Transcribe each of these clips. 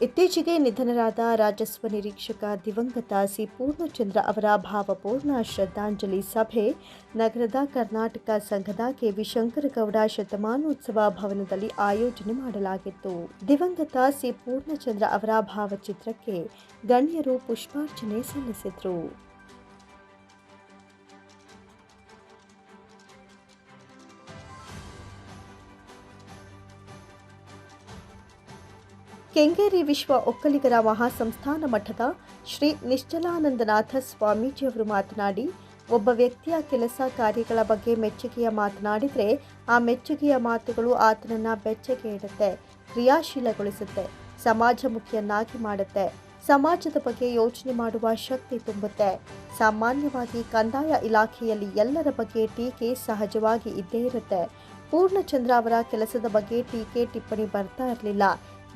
ಇತ್ತೀಚೆಗೆ ನಿಧನರಾದ ರಾಜಸ್ವ ನಿರೀಕ್ಷಕ ದಿವಂಗತ ಸಿ ಪೂರ್ಣಚಂದ್ರ ಅವರ ಭಾವಪೂರ್ಣ ಶ್ರದ್ಧಾಂಜಲಿ ಸಭೆ ನಗರದ ಕರ್ನಾಟಕ ಸಂಘದ ಕೆವಿ ಶಂಕರಗೌಡ ಶತಮಾನೋತ್ಸವ ಭವನದಲ್ಲಿ ಆಯೋಜನೆ ಮಾಡಲಾಗಿತ್ತು. ದಿವಂಗತ ಸಿ ಪೂರ್ಣಚಂದ್ರ ಅವರ ಭಾವಚಿತ್ರಕ್ಕೆ ಗಣ್ಯರು ಪುಷ್ಪಾರ್ಚನೆ ಸಲ್ಲಿಸಿದರು. ಕೆಂಗೇರಿ ವಿಶ್ವ ಒಕ್ಕಲಿಗರ ಮಹಾಸಂಸ್ಥಾನ ಮಠದ ಶ್ರೀ ನಿಶ್ಚಲಾನಂದನಾಥ ಸ್ವಾಮೀಜಿಯವರು ಮಾತನಾಡಿ, ಒಬ್ಬ ವ್ಯಕ್ತಿಯ ಕೆಲಸ ಕಾರ್ಯಗಳ ಬಗ್ಗೆ ಮೆಚ್ಚುಗೆಯ ಮಾತನಾಡಿದರೆ ಆ ಮೆಚ್ಚುಗೆಯ ಮಾತುಗಳು ಆತನನ್ನು ಬೆಚ್ಚಗೆ ಇಡುತ್ತೆ, ಕ್ರಿಯಾಶೀಲಗೊಳಿಸುತ್ತೆ, ಸಮಾಜಮುಖಿಯನ್ನಾಗಿ ಮಾಡುತ್ತೆ, ಸಮಾಜದ ಬಗ್ಗೆ ಯೋಚನೆ ಮಾಡುವ ಶಕ್ತಿ ತುಂಬುತ್ತೆ. ಸಾಮಾನ್ಯವಾಗಿ ಕಂದಾಯ ಇಲಾಖೆಯಲ್ಲಿ ಎಲ್ಲರ ಬಗ್ಗೆ ಟೀಕೆ ಸಹಜವಾಗಿ ಇದ್ದೇ ಇರುತ್ತೆ. ಪೂರ್ಣಚಂದ್ರ ಅವರ ಕೆಲಸದ ಬಗ್ಗೆ ಟೀಕೆ ಟಿಪ್ಪಣಿ ಬರ್ತಾ ಇರಲಿಲ್ಲ.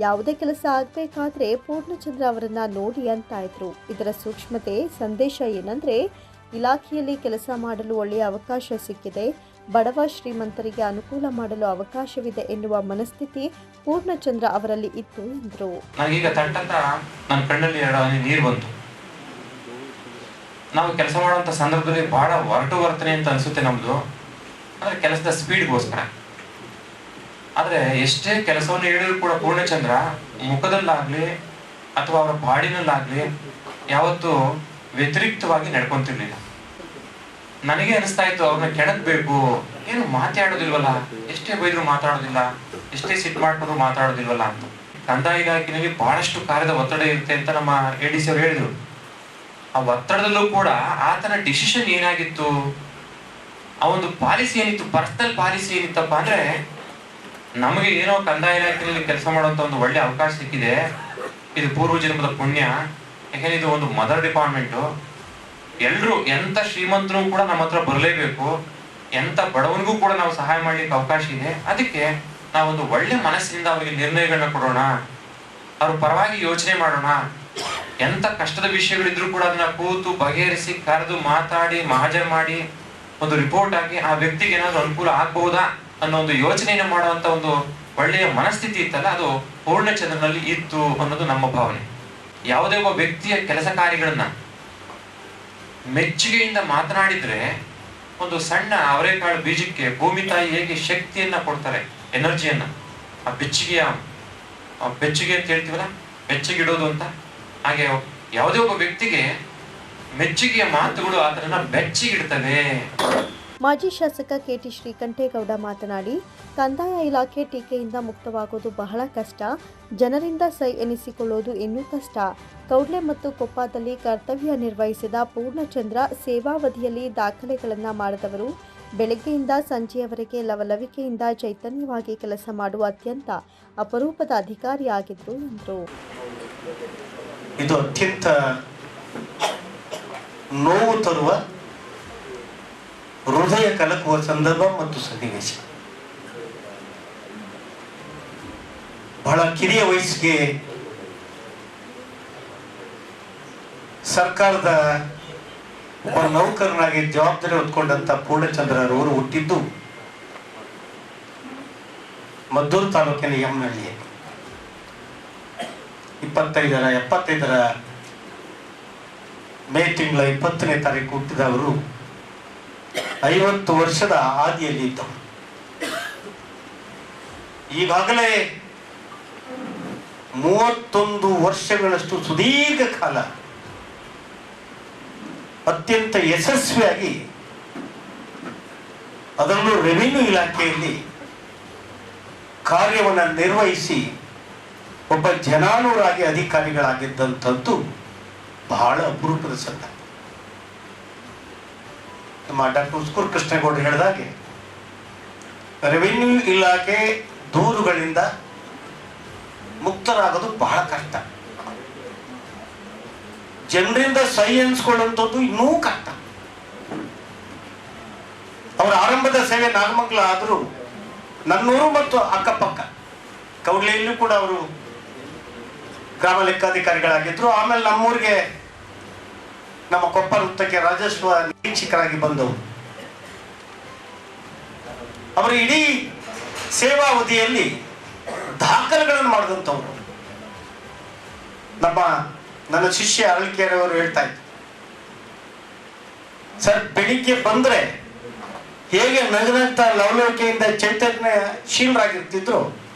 ಯಾವುದೇ ಕೆಲಸ ಆಗಬೇಕಾದ್ರೆ ಪೂರ್ಣಚಂದ್ರ ಅವರನ್ನ ನೋಡಿ ಅಂತ ಇದ್ರು. ಇದರ ಸೂಕ್ಷ್ಮತೆ ಸಂದೇಶ ಏನಂದ್ರೆ, ಇಲಾಖೆಯಲ್ಲಿ ಕೆಲಸ ಮಾಡಲು ಒಳ್ಳೆಯ ಅವಕಾಶ ಸಿಕ್ಕಿದೆ, ಬಡವ ಶ್ರೀಮಂತರಿಗೆ ಅನುಕೂಲ ಮಾಡಲು ಅವಕಾಶವಿದೆ ಎನ್ನುವ ಮನಸ್ಥಿತಿ ಪೂರ್ಣಚಂದ್ರ ಅವರಲ್ಲಿ ಇತ್ತು ಎಂದರು. ನನಗೀಗ ತಟ್ಟಂತ ನನ್ನ ಕಣ್ಣಲ್ಲಿ ನೀರು ಬಂತು. ನಾವು ಕೆಲಸ ಮಾಡುವಂತ ಸಂದರ್ಭದಲ್ಲಿ ಬಹಳ ಹೊರಟು ವರ್ತನೆ ಅಂತ ಅನ್ಸುತ್ತೆ ನಮ್ದು, ಅಂದ್ರೆ ಕೆಲಸದ ಸ್ಪೀಡ್ಗೋಸ್ಕರ. ಆದ್ರೆ ಎಷ್ಟೇ ಕೆಲಸವನ್ನು ಹೇಳಿದ್ರು ಕೂಡ ಪೂರ್ಣಚಂದ್ರ ಮುಖದಲ್ಲಾಗ್ಲಿ ಅಥವಾ ಅವರ ಬಾಡಿನಲ್ಲಾಗ್ಲಿ ಯಾವತ್ತೂ ವ್ಯತಿರಿಕ್ತವಾಗಿ ನಡ್ಕೊಂತಿರ್ಲಿಲ್ಲ. ನನಗೆ ಅನಿಸ್ತಾ ಇತ್ತು, ಅವ್ರನ್ನ ಕೆಣಕ್ಬೇಕು, ಏನು ಮಾತಾಡೋದಿಲ್ವಲ್ಲ, ಎಷ್ಟೇ ಬೈದ್ರು ಮಾತಾಡೋದಿಲ್ಲ, ಎಷ್ಟೇ ಸಿಟ್ ಮಾಡ್ಕೊಂಡ್ರು ಮಾತಾಡೋದಿಲ್ವಲ್ಲ ಅಂತ. ಕಂದಾಯ ಇಲಾಖೆಯಲ್ಲಿ ಬಹಳಷ್ಟು ಕಾರ್ಯದ ಒತ್ತಡ ಇರುತ್ತೆ ಅಂತ ನಮ್ಮ ADC ಅವರು ಹೇಳಿದ್ರು. ಆ ಒತ್ತಡದಲ್ಲೂ ಕೂಡ ಆತನ ಡಿಸಿಷನ್ ಏನಾಗಿತ್ತು, ಆ ಒಂದು ಪಾಲಿಸಿ ಏನಿತ್ತು, ಪರ್ಸನಲ್ ಪಾಲಿಸಿ ಏನಿತ್ತಪ್ಪ ಅಂದ್ರೆ, ನಮಗೆ ಏನೋ ಕಂದಾಯ ಇಲಾಖೆಯಲ್ಲಿ ಕೆಲಸ ಮಾಡುವಂತ ಒಂದು ಒಳ್ಳೆ ಅವಕಾಶ ಸಿಕ್ಕಿದೆ, ಇದು ಪೂರ್ವ ಜನ್ಮದ ಪುಣ್ಯ. ಯಾಕಂದ್ರೆ ಇದು ಒಂದು ಮದರ್ ಡಿಪಾರ್ಟ್ಮೆಂಟು. ಎಲ್ರು ಎಂತ ಶ್ರೀಮಂತರು ಕೂಡ ನಮ್ಮ ಹತ್ರ ಬರಲೇಬೇಕು, ಎಂತ ಬಡವನಿಗೂ ಕೂಡ ನಾವು ಸಹಾಯ ಮಾಡ್ಲಿಕ್ಕೆ ಅವಕಾಶ ಇದೆ. ಅದಕ್ಕೆ ನಾವೊಂದು ಒಳ್ಳೆ ಮನಸ್ಸಿನಿಂದ ಅವರಿಗೆ ನಿರ್ಣಯಗಳನ್ನ ಕೊಡೋಣ, ಅವ್ರ ಪರವಾಗಿ ಯೋಚನೆ ಮಾಡೋಣ. ಎಂತ ಕಷ್ಟದ ವಿಷಯಗಳಿದ್ರು ಕೂಡ ಅದನ್ನ ಕೂತು ಬಗೆಹರಿಸಿ ಕರೆದು ಮಾತಾಡಿ ಮಹಾಜರ್ ಮಾಡಿ ಒಂದು ರಿಪೋರ್ಟ್ ಆಗಿ ಆ ವ್ಯಕ್ತಿಗೆ ಏನಾದ್ರು ಅನುಕೂಲ ಆಗ್ಬಹುದಾ ಅನ್ನೋ ಒಂದು ಯೋಚನೆಯನ್ನು ಮಾಡುವಂತ ಒಂದು ಒಳ್ಳೆಯ ಮನಸ್ಥಿತಿ ಇತ್ತಲ್ಲ, ಅದು ಪೂರ್ಣಚಂದ್ರನಲ್ಲಿ ಇತ್ತು ಅನ್ನೋದು ನಮ್ಮ ಭಾವನೆ. ಯಾವುದೇ ಒಬ್ಬ ವ್ಯಕ್ತಿಯ ಕೆಲಸ ಕಾರ್ಯಗಳನ್ನ ಮೆಚ್ಚುಗೆಯಿಂದ ಮಾತನಾಡಿದ್ರೆ, ಒಂದು ಸಣ್ಣ ಅವರೆಕಾಳು ಬೀಜಕ್ಕೆ ಭೂಮಿ ತಾಯಿ ಹೇಗೆ ಶಕ್ತಿಯನ್ನ ಕೊಡ್ತಾರೆ, ಎನರ್ಜಿಯನ್ನ, ಆ ಬೆಚ್ಚಗೆ ಅಂತ ಹೇಳ್ತೀವಲ್ಲ, ಬೆಚ್ಚಗಿಡೋದು ಅಂತ, ಹಾಗೆ ಯಾವುದೇ ಒಬ್ಬ ವ್ಯಕ್ತಿಗೆ ಮೆಚ್ಚುಗೆಯ ಮಾತುಗಳು ಅದನ್ನ ಬೆಚ್ಚಗಿಡ್ತವೆ. ಮಾಜಿ ಶಾಸಕ KT ಶ್ರೀಕಂಠೇಗೌಡ ಮಾತನಾಡಿ, ಕಂದಾಯ ಇಲಾಖೆ ಟೀಕೆಯಿಂದ ಮುಕ್ತವಾಗೋದು ಬಹಳ ಕಷ್ಟ, ಜನರಿಂದ ಸೈ ಎನಿಸಿಕೊಳ್ಳೋದು ಇನ್ನೂ ಕಷ್ಟ. ಕೌಡ್ಲೆ ಮತ್ತು ಕೊಪ್ಪದಲ್ಲಿ ಕರ್ತವ್ಯ ನಿರ್ವಹಿಸಿದ ಪೂರ್ಣಚಂದ್ರ ಸೇವಾವಧಿಯಲ್ಲಿ ದಾಖಲೆಗಳನ್ನು ಮಾಡಿದವರು. ಬೆಳಗ್ಗೆಯಿಂದ ಸಂಜೆಯವರೆಗೆ ಲವಲವಿಕೆಯಿಂದ ಚೈತನ್ಯವಾಗಿ ಕೆಲಸ ಮಾಡುವ ಅತ್ಯಂತ ಅಪರೂಪದ ಅಧಿಕಾರಿಯಾಗಿದ್ರು ಎಂದರು. ಇದು ಅತ್ಯಂತ ನೋವು ತರುವ, ಹೃದಯ ಕಲಕುವ ಸಂದರ್ಭ ಮತ್ತು ಸನ್ನಿವೇಶ. ಬಹಳ ಕಿರಿಯ ವಯಸ್ಸಿಗೆ ಸರ್ಕಾರದ ಒಬ್ಬ ನೌಕರನಾಗಿ ಜವಾಬ್ದಾರಿ ಹೊತ್ಕೊಂಡಂತ ಪೂರ್ಣಚಂದ್ರರವರು ಹುಟ್ಟಿದ್ದು ಮದ್ದೂರು ತಾಲೂಕಿನ ಯಮನಹಳ್ಳಿ. 75 ಮೇ ತಿಂಗಳ 20ನೇ ತಾರೀಕು ಹುಟ್ಟಿದ ಅವರು 50 ವರ್ಷದ ಹಾದಿಯಲ್ಲಿ ಇದ್ದವರು. ಈಗಾಗಲೇ 31 ವರ್ಷಗಳಷ್ಟು ಸುದೀರ್ಘ ಕಾಲ ಅತ್ಯಂತ ಯಶಸ್ವಿಯಾಗಿ, ಅದರಲ್ಲೂ ರೆವಿನ್ಯೂ ಇಲಾಖೆಯಲ್ಲಿ ಕಾರ್ಯವನ್ನು ನಿರ್ವಹಿಸಿ ಒಬ್ಬ ಜನಾನುರಾಗಿ ಅಧಿಕಾರಿಗಳಾಗಿದ್ದಂಥದ್ದು ಬಹಳ ಅಪರೂಪದ ಸಂಗತಿ. ನಮ್ಮ ಡಾಕ್ಟರ್ ಉಸ್ಕೂರು ಕೃಷ್ಣೇಗೌಡರು ಹೇಳಿದಾಗೆ, ರೆವಿನ್ಯೂ ಇಲಾಖೆ ದೂರುಗಳಿಂದ ಮುಕ್ತರಾಗೋದು ಬಹಳ ಕಷ್ಟ, ಜನರಿಂದ ಸೈ ಎನ್ಸ್ಕೊಳ್ಳುವಂಥದ್ದು ಇನ್ನೂ ಕಷ್ಟ. ಅವರ ಆರಂಭದ ಸೇವೆ ನಾಗಮಂಗಲ ಆದರೂ ನನ್ನೂರು ಮತ್ತು ಅಕ್ಕಪಕ್ಕ ಕೌಡ್ಲೆಯಲ್ಲೂ ಕೂಡ ಅವರು ಗ್ರಾಮ ಲೆಕ್ಕಾಧಿಕಾರಿಗಳಾಗಿದ್ರು. ಆಮೇಲೆ ನಮ್ಮೂರಿಗೆ, ನಮ್ಮ ಕೊಪ್ಪ ವೃತ್ತಕ್ಕೆ ರಾಜಸ್ವ ನಿರೀಕ್ಷಕರಾಗಿ ಬಂದವರು. ಅವರ ಇಡೀ ಸೇವಾವಧಿಯಲ್ಲಿ ದಾಖಲೆಗಳನ್ನು ಮಾಡಿದಂಥವ್ರು. ನನ್ನ ಶಿಷ್ಯ ಅರಳಿಕೆರೆಯವರು ಹೇಳ್ತಾ ಇದ್ರು, ಸರ್ ಬೆಳಿಗ್ಗೆ ಬಂದ್ರೆ ಹೇಗೆ ನಗನಗ್ತಾ ಲವಲವಿಕೆಯಿಂದ ಚೈತನ್ಯಶೀಲರಾಗಿರ್ತಿದ್ರು,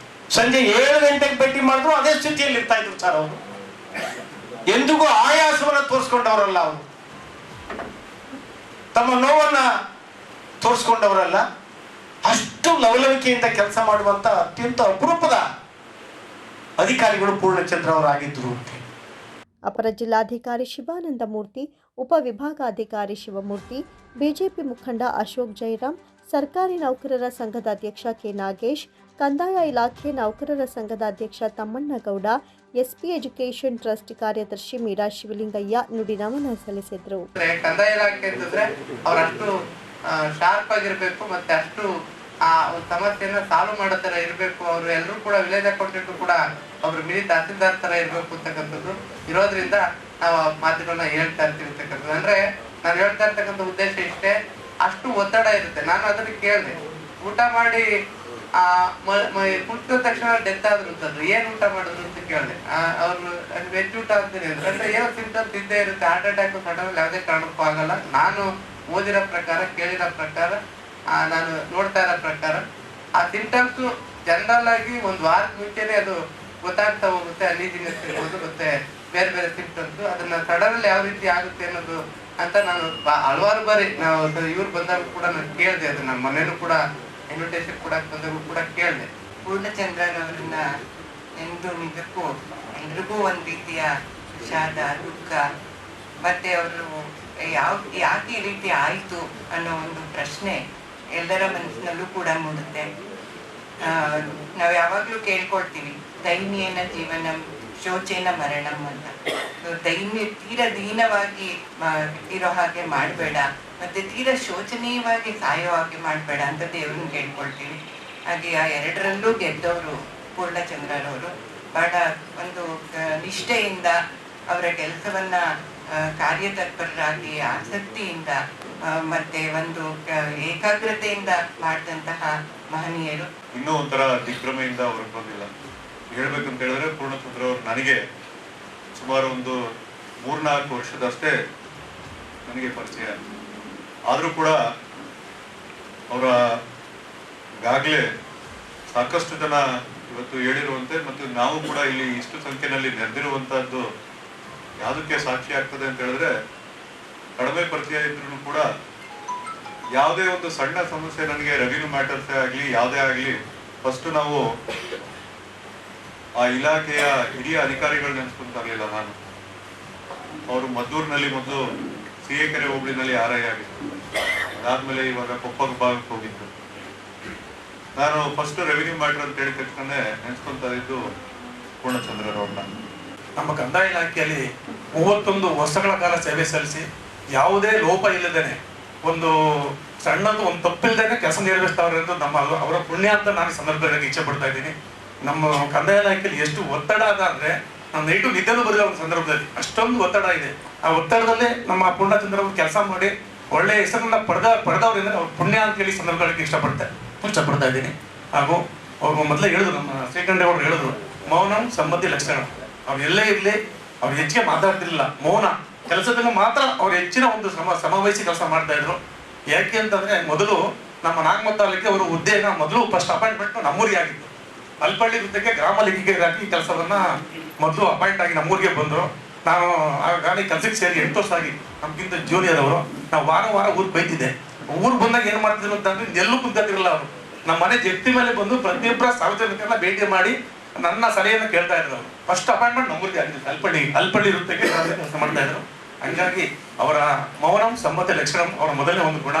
ಸಂಜೆ 7 ಗಂಟೆಗೆ ಭೇಟಿ ಮಾಡಿದ್ರು ಅದೇ ಸ್ಥಿತಿಯಲ್ಲಿ ಇರ್ತಾ ಇದ್ರು ಸರ್. ಅವರು ಎಂದಿಗೂ ಆಯಾಸವನ್ನ ತೋರಿಸ್ಕೊಂಡವರಲ್ಲ, ಅವರು ತಮ್ಮ ನೋವನ್ನ ತೋರಿಸ್ಕೊಂಡವರಲ್ಲ. ಅಷ್ಟು ಲವಲವಿಕೆಯಿಂದ ಕೆಲಸ ಮಾಡುವಂತ ಅತ್ಯಂತ ಅಪರೂಪದ ಅಧಿಕಾರಿಗಳು ಪೂರ್ಣಚಂದ್ರ ಅವರಾಗಿದ್ರು ಅಂತ. ಅಪರ ಜಿಲ್ಲಾಧಿಕಾರಿ ಶಿವಾನಂದ ಮೂರ್ತಿ, ಉಪವಿಭಾಗಾಧಿಕಾರಿ ಶಿವಮೂರ್ತಿ, ಬಿಜೆಪಿ ಮುಖಂಡ ಅಶೋಕ್ ಜೈರಾಮ್, ಸರ್ಕಾರಿ ನೌಕರರ ಸಂಘದ ಅಧ್ಯಕ್ಷ ಕೆ ನಾಗೇಶ್, ಕಂದಾಯ ಇಲಾಖೆ ನೌಕರರ ಸಂಘದ ಅಧ್ಯಕ್ಷ ತಮ್ಮಣ್ಣಗೌಡ, ಎಸ್ಪಿ ಎಜುಕೇಷನ್ ಟ್ರಸ್ಟ್ ಕಾರ್ಯದರ್ಶಿ ಮೀರಾ ಶಿವಲಿಂಗಯ್ಯ ನುಡಿ ನಮನ ಸಲ್ಲಿಸಿದರು. ಕಂದಾಯ ಇಲಾಖೆ ಅಂತಂದ್ರೆ ಅವರಷ್ಟು ಶಾರ್ಪ್ ಆಗಿರ್ಬೇಕು, ಮತ್ತೆ ಅಷ್ಟು ಆ ಒಂದು ಸಮಸ್ಯೆಯನ್ನ ಸಾಲ್ವ್ ಮಾಡೋ ತರ ಇರಬೇಕು. ಅವರು ಎಲ್ಲರೂ ಕೂಡ ವಿಲೇಜ್ ಅಕೌಂಟೆಂಟ್ ಕೂಡ ಒಬ್ರು ಮಿನಿ ತಹಸೀಲ್ದಾರ್ ತರ ಇರ್ಬೇಕು ಅಂತಕ್ಕಂಥದ್ದು ಇರೋದ್ರಿಂದ ನಾವು ಮಾತುಗಳನ್ನ ಹೇಳ್ತಾ ಇರ್ತಿರ್ತಕ್ಕಂಥದ್ದು. ಅಂದ್ರೆ ನಾನು ಹೇಳ್ತಾ ಇರ್ತಕ್ಕಂಥ ಉದ್ದೇಶ ಇಷ್ಟೇ, ಅಷ್ಟು ಒತ್ತಡ ಇರುತ್ತೆ. ನಾನು ಅದನ್ನ ಕೇಳಿದೆ, ಊಟ ಮಾಡಿ ಕುಳಿತ ತಕ್ಷಣ ಡೆತ್ ಆದ್ರು ಅಂತಂದ್ರೆ ಏನ್ ಊಟ ಮಾಡಿದ್ರು ಅಂತ ಕೇಳಿದೆ. ಅವ್ರು ವೆಜ್ ಊಟ ಅಂತೀನಿ ಅಂದ್ರೆ ಏನೋ ಸಿಂಪ್ಟಮ್ಸ್ ಇದ್ದೇ ಇರುತ್ತೆ. ಹಾರ್ಟ್ ಅಟ್ಯಾಕ್ ಸಡನ್ ಯಾವುದೇ ಕಾರಣಕ್ಕೂ ಆಗಲ್ಲ. ನಾನು ಓದಿರೋ ಪ್ರಕಾರ, ಕೇಳಿರೋ ಪ್ರಕಾರ, ನಾನು ನೋಡ್ತಾ ಇರೋ ಪ್ರಕಾರ ಆ ಸಿಂಪ್ಟಮ್ಸ್ ಜನರಲ್ ಆಗಿ ಒಂದು ವಾರದ ಮುಂಚೆನೆ ಅದು ಗೊತ್ತಾಗ್ತಾ ಹೋಗುತ್ತೆ. ಅನೀಸಿನೆಸ್ ಇರ್ಬೋದು, ಮತ್ತೆ ಬೇರೆ ಬೇರೆ ಸಿಂಪ್ಟಮ್ಸ್. ಅದನ್ನ ಸಡನ್ ಯಾವ ರೀತಿ ಆಗುತ್ತೆ ಅನ್ನೋದು ಅಂತ ನಾನು ಹಲವಾರು ಬಾರಿ ನಾವು ಇವ್ರು ಬಂದಾಗ ಕೂಡ ನಾನು ಕೇಳಿದೆ. ಅದು ನಮ್ಮ ಮನೇನು ಕೂಡ ಇನ್ವಿಟೇಷನ್ ಕೂಡ ಬಂದಾಗ ಕೂಡ ಕೇಳಿದೆ. ಪೂರ್ಣಚಂದ್ರನವರನ್ನ ಎಂದು ನಿಜಕ್ಕೂ ಎಲ್ರಿಗೂ ಒಂದು ರೀತಿಯ ವಿಷಾದ, ದುಃಖ, ಮತ್ತೆ ಅವರು ಯಾಕೆ ಈ ರೀತಿ ಆಯಿತು ಅನ್ನೋ ಒಂದು ಪ್ರಶ್ನೆ ಎಲ್ಲರ ಮನಸ್ಸಿನಲ್ಲೂ ಕೂಡ ಮೂಡುತ್ತೆ. ನಾವು ಯಾವಾಗಲೂ ಕೇಳ್ಕೊಳ್ತೀವಿ, ದೈನ್ಯೇನ ಜೀವನಂ ಶೋಚೇನ ಮರಣಂ ಅಂತ. ತೀರ ದೀನವಾಗಿ ಇರೋ ಹಾಗೆ ಮಾಡಬೇಡ, ಮತ್ತೆ ತೀರ ಶೋಚನೀಯವಾಗಿ ಸಾಯೋ ಹಾಗೆ ಮಾಡಬೇಡ ಅಂತ ದೇವ್ರನ್ನ ಕೇಳ್ಕೊಳ್ತೀವಿ. ಹಾಗೆ ಆ ಎರಡರಲ್ಲೂ ಗೆದ್ದವರು ಪೂರ್ಣಚಂದ್ರರವರು. ಬಹಳ ಒಂದು ನಿಷ್ಠೆಯಿಂದ ಅವರ ಕೆಲಸವನ್ನ ಕಾರ್ಯತತ್ಪರರಾಗಿ ಆಸಕ್ತಿಯಿಂದ ಮತ್ತೆ ಒಂದು ಏಕಾಗ್ರತೆಯಿಂದ ಮಾಡಿದಂತಹ ಮಹನೀಯರು. ಇನ್ನೂ ಒಂಥರ ದಿಗ್ಭ್ರಮೆಯಿಂದ ಅವ್ರಿಗೆ ಬಂದಿಲ್ಲ. ಹೇಳ್ಬೇಕಂತ ಹೇಳಿದ್ರೆ ಪೂರ್ಣಚಂದ್ರ ಅವರು ನನಗೆ ಸುಮಾರು ಒಂದು 3-4 ವರ್ಷದಷ್ಟೇ ನನಗೆ ಪರಿಚಯ. ಆದರೂ ಕೂಡ ಅವರ ಈಗಾಗಲೇ ಸಾಕಷ್ಟು ಜನ ಇವತ್ತು ಹೇಳಿರುವಂತೆ, ಮತ್ತು ನಾವು ಕೂಡ ಇಲ್ಲಿ ಇಷ್ಟು ಸಂಖ್ಯೆಯಲ್ಲಿ ನೆರೆದಿರುವಂತಹದ್ದು ಯಾವುದಕ್ಕೆ ಸಾಕ್ಷಿ ಆಗ್ತದೆ ಅಂತ ಹೇಳಿದ್ರೆ, ಕಡಿಮೆ ಪರಿಚಯ ಇದ್ರೂ ಕೂಡ ಯಾವುದೇ ಒಂದು ಸಣ್ಣ ಸಮಸ್ಯೆ, ನನಗೆ ರೆವಿನ್ಯೂ ಮ್ಯಾಟರ್ಸೇ ಆಗಲಿ ಯಾವುದೇ ಆಗಲಿ, ಫಸ್ಟ್ ನಾವು ಆ ಇಲಾಖೆಯ ಹಿರಿಯ ಅಧಿಕಾರಿಗಳು ನೆನೆಸ್ಕೊಂತ ಇರಲಿಲ್ಲ. ನಾನು ಅವರು ಮದ್ದೂರಿನಲ್ಲಿ ಮೊದಲು CA ಕೆರೆ ಹೋಬಳಿನಲ್ಲಿ RI ಆಗಿತ್ತು. ಅದಾದ್ಮೇಲೆ ಇವಾಗ ಕೊಪ್ಪ ಭಾಗಕ್ಕೆ ಹೋಗಿತ್ತು. ನಾನು ಫಸ್ಟ್ ರೆವಿನ್ಯೂ ಮ್ಯಾಟರ್ ಅಂತ ಹೇಳಿದ ತಕ್ಷಣ ನೆನೆಸ್ಕೊಂತ ಇದ್ದು ಪೂರ್ಣಚಂದ್ರರವ್ರನ್ನ. ನಮ್ಮ ಕಂದಾಯ ಇಲಾಖೆಯಲ್ಲಿ 31 ವರ್ಷಗಳ ಕಾಲ ಸೇವೆ ಸಲ್ಲಿಸಿ ಯಾವುದೇ ಲೋಪ ಇಲ್ಲದೇನೆ, ಒಂದು ಸಣ್ಣದು ಒಂದು ತಪ್ಪಿಲ್ಲದೇನೆ ಕೆಲಸ ನಿರ್ವಹಿಸ್ತಾವ್ರೆ ಎಂದು ಅವರ ಪುಣ್ಯ ಅಂತ ನಾನು ಸಂದರ್ಭದಲ್ಲಿ ಇಚ್ಛೆ ಪಡ್ತಾ ಇದ್ದೀನಿ. ನಮ್ಮ ಕಂದಾಯ ಇಲಾಖೆಯಲ್ಲಿ ಎಷ್ಟು ಒತ್ತಡ ಅದ ಅಂದ್ರೆ, ನಾನು ನೈಟು ನಿದ್ದೆನೂ ಬರಲಿಲ್ಲ ಒಂದು ಸಂದರ್ಭದಲ್ಲಿ, ಅಷ್ಟೊಂದು ಒತ್ತಡ ಇದೆ. ಆ ಒತ್ತಡದಲ್ಲೇ ನಮ್ಮ ಪೂರ್ಣಚಂದ್ರ ಅವರು ಕೆಲಸ ಮಾಡಿ ಒಳ್ಳೆ ಹೆಸರನ್ನ ಪಡೆದವರಿಂದ ಅವ್ರ ಪುಣ್ಯ ಅಂತ ಹೇಳಿ ಸಂದರ್ಭಗಳಿಗೆ ಇಷ್ಟಪಡ್ತಾ ಇದ್ದೀನಿ. ಹಾಗೂ ಅವ್ರು ಮೊದಲೇ ಹೇಳಿದ್ರು, ನಮ್ಮ ಶ್ರೀಕಂಠೇಗೌಡರು ಹೇಳಿದ್ರು, ಮೌನಂ ಸಮ್ಮತಿ ಲಕ್ಷಣ. ಅವ್ರು ಎಲ್ಲೇ ಇರಲಿ ಅವ್ರು ಹೆಚ್ಚಿಗೆ ಮಾತಾಡ್ತಿರ್ಲಿಲ್ಲ, ಮೌನ ಕೆಲಸದಲ್ಲಿ ಮಾತ್ರ ಅವ್ರು ಹೆಚ್ಚಿನ ಒಂದು ಸಮವಹಿಸಿ ಕೆಲಸ ಮಾಡ್ತಾ ಇದ್ರು. ಯಾಕೆ ಅಂತಂದ್ರೆ, ಮೊದಲು ನಮ್ಮ ನಾಗಮತ್ ತಾಲೂಕಿಗೆ ಅವರು ಹುದ್ದೆನ ಮೊದಲು ಫಸ್ಟ್ ಅಪಾಯಿಂಟ್ಮೆಂಟ್ ನಮ್ಮೂರಿಗೆ ಆಗಿತ್ತು. ಅಲ್ಪಳ್ಳಿ ವೃತ್ತಕ್ಕೆ ಗ್ರಾಮ ಲೆಕ್ಕಿಗರಾಗಿ ಕೆಲಸವನ್ನ ಮೊದಲು ಅಪಾಯಿಂಟ್ ಆಗಿ ನಮ್ಮೂರಿಗೆ ಬಂದರು. ನಾನು ಆ ಗಾಡಿ ಕೆಲಸಕ್ಕೆ ಸೇರಿ 8 ವರ್ಷ ಆಗಿ, ನಮ್ಗಿಂತ ಜೂನಿಯರ್ ಅವರು. ನಾವು ವಾರ ಊರಿಗೆ ಬೈತಿದ್ದೆ. ಊರಿಗೆ ಬಂದಾಗ ಏನ್ ಮಾಡ್ತಿದ್ರು ಅಂತಂದ್ರೆ, ಎಲ್ಲೂ ಕುಂತಿರಲಿಲ್ಲ ಅವರು. ನಮ್ಮ ಮನೆ ಜಪ್ತಿ ಮೇಲೆ ಬಂದು ಪ್ರತಿಯೊಬ್ಬರ ಸಾರ್ವಜನಿಕರನ್ನ ಭೇಟಿ ಮಾಡಿ ನನ್ನ ಸಲಹೆಯನ್ನು ಕೇಳ್ತಾ ಇದ್ರು. ಫಸ್ಟ್ ಅಪಾಯಿಂಟ್ಮೆಂಟ್ ನಮ್ಮೂರಿಗೆ ಆಗಿತ್ತು. ಅಲ್ಪಳ್ಳಿ ವೃತ್ತಕ್ಕೆ ಕೆಲಸ ಮಾಡ್ತಾ ಇದ್ರು. ಹಂಗಾಗಿ ಅವರ ಮೌನಂ ಸಮ್ಮತಿ ಲಕ್ಷಣ ಅವರ ಮೊದಲನೇ ಒಂದು ಗುಣ.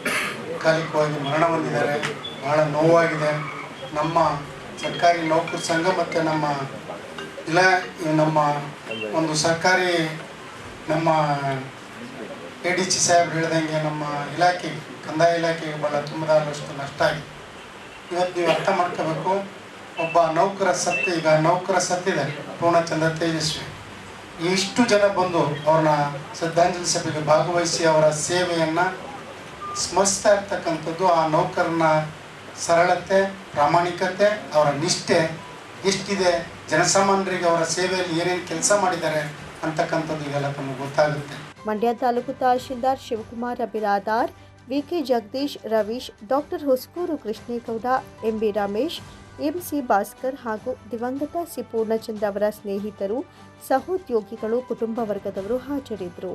ತಾತ್ಕಾಲಿಕವಾಗಿ ಮರಣ ಹೊಂದಿದ್ದಾರೆ. ಬಹಳ ನೋವಾಗಿದೆ. ನಮ್ಮ ಸರ್ಕಾರಿ ನೌಕರ ಸಂಘ ಮತ್ತು ನಮ್ಮ ಒಂದು ಸರ್ಕಾರಿ ನಮ್ಮ ADC ಸಾಹೇಬ್ರು ಹೇಳ್ದಂಗೆ ನಮ್ಮ ಇಲಾಖೆ, ಕಂದಾಯ ಇಲಾಖೆಗೆ ಭಾಳ ತುಂಬದಷ್ಟು ನಷ್ಟ ಆಗಿದೆ. ಇವತ್ತು ನೀವು ಅರ್ಥ ಮಾಡ್ಕೋಬೇಕು, ಒಬ್ಬ ನೌಕರ ಸತ್ತು, ಈಗ ನೌಕರ ಸತ್ತಿದ್ದಾರೆ ಪೂರ್ಣಚಂದ್ರ ತೇಜಸ್ವಿ. ಇಷ್ಟು ಜನ ಬಂದು ಅವ್ರನ್ನ ಶ್ರದ್ಧಾಂಜಲಿ ಸಭೆಗೆ ಭಾಗವಹಿಸಿ ಅವರ ಸೇವೆಯನ್ನು ಸ್ಮರಿಸ್ತಾ ಇರ್ತಕ್ಕಂಥದ್ದು, ಆ ನೌಕರನ ಸರಳತೆ, ಪ್ರಾಮಾಣಿಕತೆ, ಅವರ ನಿಷ್ಠೆ ಎಷ್ಟಿದೆ ಜನಸಾಮಾನ್ಯರಿಗೆ ಅವರ ಸೇವೆಯಲ್ಲಿ ಏನೇನು ಕೆಲಸ ಮಾಡಿದ್ದಾರೆ ಅಂತಕ್ಕಂಥದ್ದು ಇವೆಲ್ಲ ತಮಗೆ ಗೊತ್ತಾಗುತ್ತೆ. Mandya taluk tahsildar Shivakumar Biradar, V K Jagadish, Ravish, doctor Huskur Krishnegowda, M B Ramesh, M C Bhaskar ಹಾಗೂ ದಿವಂಗತ ಸಿ ಪೂರ್ಣಚಂದ್ರ ಅವರ ಸ್ನೇಹಿತರು, ಸಹೋದ್ಯೋಗಿಗಳು, ಕುಟುಂಬ ವರ್ಗದವರು ಹಾಜರಿದ್ದರು.